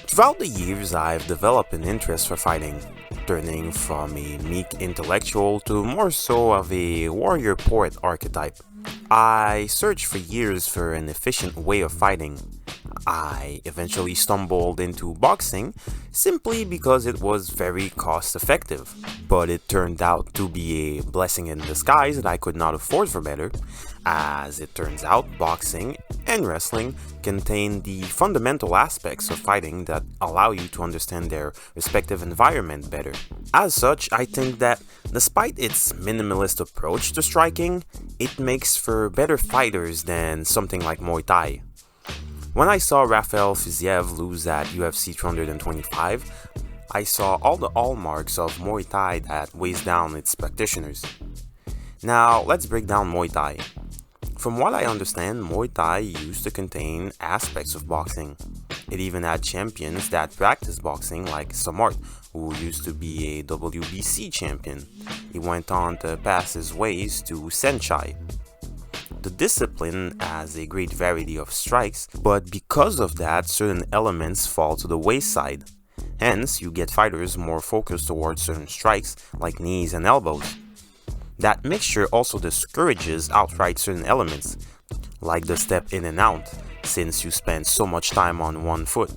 Throughout the years, I've developed an interest for fighting, turning from a meek intellectual to more so of a warrior poet archetype. I searched for years for an efficient way of fighting. I eventually stumbled into boxing simply because it was very cost effective, but it turned out to be a blessing in disguise that I could not afford for better. As it turns out, boxing and wrestling contain the fundamental aspects of fighting that allow you to understand their respective environment better. As such, I think that despite its minimalist approach to striking, it makes for better fighters than something like Muay Thai. When I saw Rafael Fiziev lose at UFC 225, I saw all the hallmarks of Muay Thai that weighs down its practitioners. Now, let's break down Muay Thai. From what I understand, Muay Thai used to contain aspects of boxing. It even had champions that practiced boxing like Samart, who used to be a WBC champion. He went on to pass his ways to Senchai. The discipline has a great variety of strikes, but because of that, certain elements fall to the wayside. Hence, you get fighters more focused towards certain strikes, like knees and elbows. That mixture also discourages outright certain elements, like the step in and out, since you spend so much time on one foot.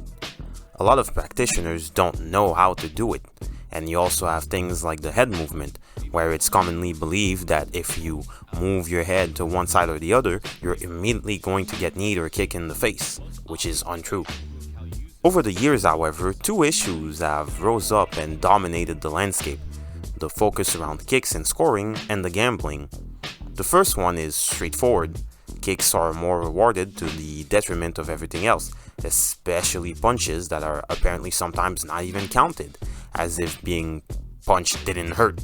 A lot of practitioners don't know how to do it, and you also have things like the head movement, where it's commonly believed that if you move your head to one side or the other, you're immediately going to get kneed or kicked in the face, which is untrue. Over the years, however, two issues have rose up and dominated the landscape: the focus around kicks and scoring, and the gambling. The first one is straightforward. Kicks are more rewarded to the detriment of everything else, especially punches that are apparently sometimes not even counted, as if being punched didn't hurt.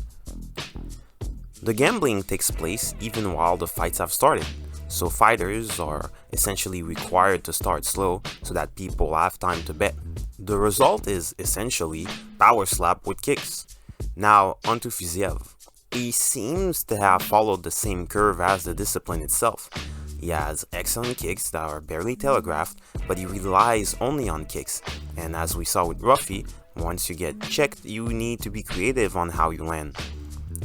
The gambling takes place even while the fights have started, so fighters are essentially required to start slow so that people have time to bet. The result is essentially power slap with kicks. Now, onto Fiziev. He seems to have followed the same curve as the discipline itself. He has excellent kicks that are barely telegraphed, but he relies only on kicks. And as we saw with Ruffy, once you get checked, you need to be creative on how you land.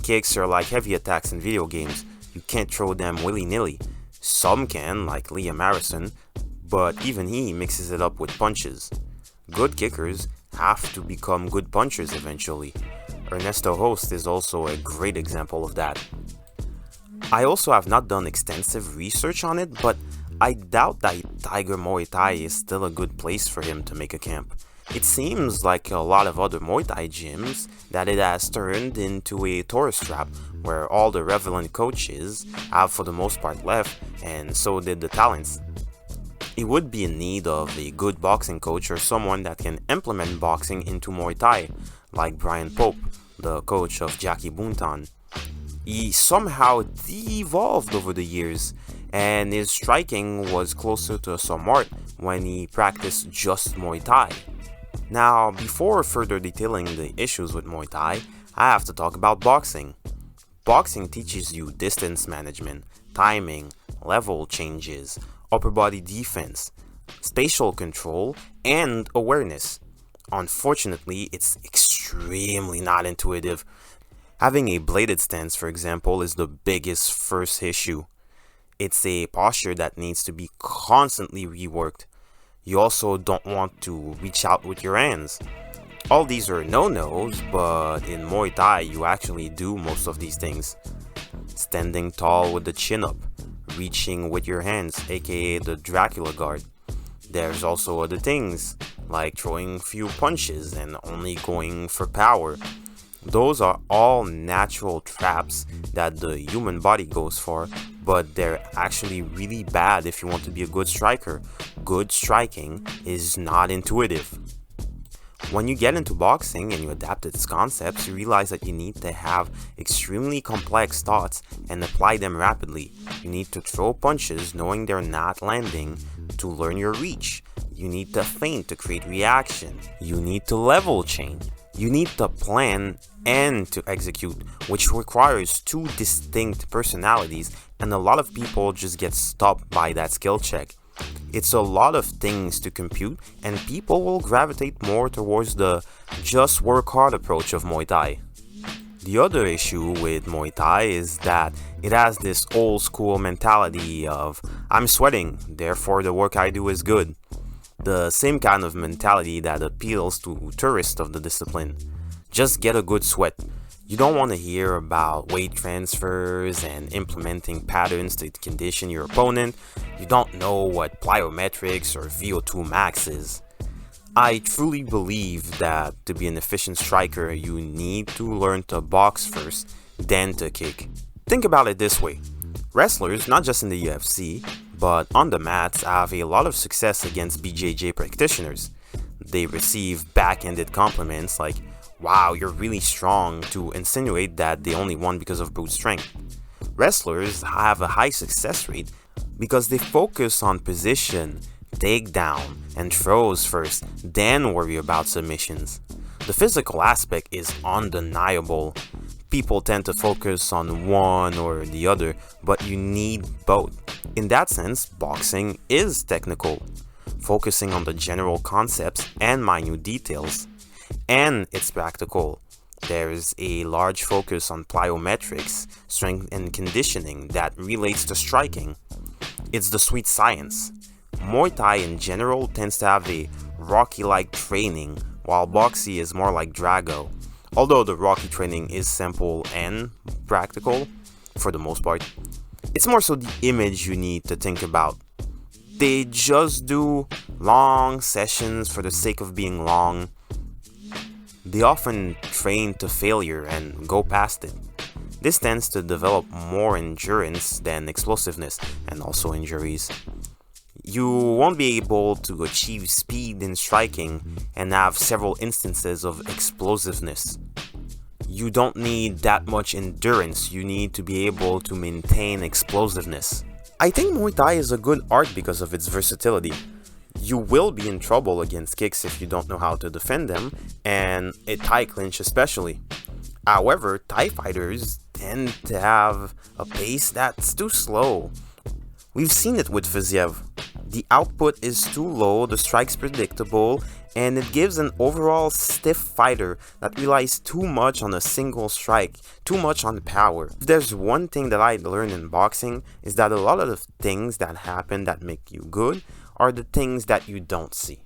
Kicks are like heavy attacks in video games. You can't throw them willy-nilly. Some can, like Liam Harrison, but even he mixes it up with punches. Good kickers have to become good punchers eventually. Ernesto Host is also a great example of that. I also have not done extensive research on it, but I doubt that Tiger Muay Thai is still a good place for him to make a camp. It seems like a lot of other Muay Thai gyms that it has turned into a tourist trap where all the relevant coaches have for the most part left, and so did the talents. It would be in need of a good boxing coach or someone that can implement boxing into Muay Thai, like Brian Pope, the coach of Jackie Buntan. He somehow de-evolved over the years, and his striking was closer to some art when he practiced just Muay Thai. Now, before further detailing the issues with Muay Thai, I have to talk about boxing. Boxing teaches you distance management, timing, level changes, upper body defense, spatial control, and awareness. Unfortunately, it's extremely not intuitive. Having a bladed stance, for example, is the biggest first issue. It's a posture that needs to be constantly reworked. You also don't want to reach out with your hands. All these are no-nos, but in Muay Thai you actually do most of these things. Standing tall with the chin up, reaching with your hands, aka the Dracula guard. There's also other things, like throwing few punches and only going for power. Those are all natural traps that the human body goes for, but they're actually really bad if you want to be a good striker. Good striking is not intuitive. When you get into boxing and you adapt its concepts, you realize that you need to have extremely complex thoughts and apply them rapidly. You need to throw punches knowing they're not landing to learn your reach. You need to feint to create reaction. You need to level chain. You need to plan and to execute, which requires two distinct personalities, and a lot of people just get stopped by that skill check. It's a lot of things to compute, and people will gravitate more towards the just work hard approach of Muay Thai. The other issue with Muay Thai is that it has this old school mentality of I'm sweating, therefore the work I do is good. The same kind of mentality that appeals to tourists of the discipline. Just get a good sweat. You don't want to hear about weight transfers and implementing patterns to condition your opponent. You don't know what plyometrics or VO2 max is. I truly believe that to be an efficient striker, you need to learn to box first, then to kick. Think about it this way. Wrestlers, not just in the UFC, but on the mats, have a lot of success against BJJ practitioners. They receive backhanded compliments like, wow, you're really strong, to insinuate that they only won because of brute strength. Wrestlers have a high success rate because they focus on position, takedown, and throws first, then worry about submissions. The physical aspect is undeniable. People tend to focus on one or the other, but you need both. In that sense, boxing is technical, focusing on the general concepts and minute details. And it's practical. There's a large focus on plyometrics, strength and conditioning that relates to striking. It's the sweet science. Muay Thai in general tends to have a Rocky-like training, while Boxy is more like Drago. Although the Rocky training is simple and practical, for the most part, it's more so the image you need to think about. They just do long sessions for the sake of being long. They often train to failure and go past it. This tends to develop more endurance than explosiveness and also injuries. You won't be able to achieve speed in striking and have several instances of explosiveness. You don't need that much endurance, you need to be able to maintain explosiveness. I think Muay Thai is a good art because of its versatility. You will be in trouble against kicks if you don't know how to defend them, and a Thai clinch especially. However, Thai fighters tend to have a pace that's too slow. We've seen it with Fiziev. The output is too low, the strike's predictable, and it gives an overall stiff fighter that relies too much on a single strike, too much on power. If there's one thing that I learned in boxing, is that a lot of the things that happen that make you good are the things that you don't see.